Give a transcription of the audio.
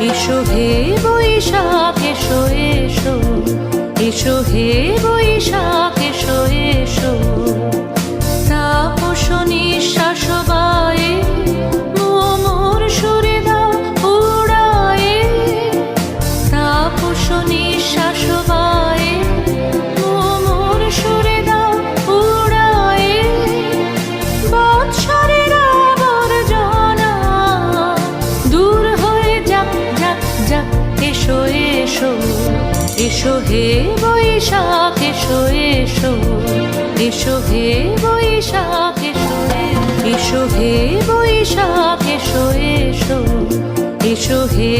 এসো হে বৈশাখ এসো এসো, এসো হে বৈশাখ এসো এসো। তাপস নিঃশ্বাস বায়ে মোর সুরে দাও উড়ায়ে, তাপস নিঃশ্বাস বায়ে মোর সুরে দাও উড়ায়ে। বৎসরের আবর্জনা দূর হয়ে যাক যাক যাক, এসো এসো, এসো হে বৈশাখ এসো এসো, এসো হে বৈশাখ এসো, এসো হে বৈশাখ এসো এসো, এসো হে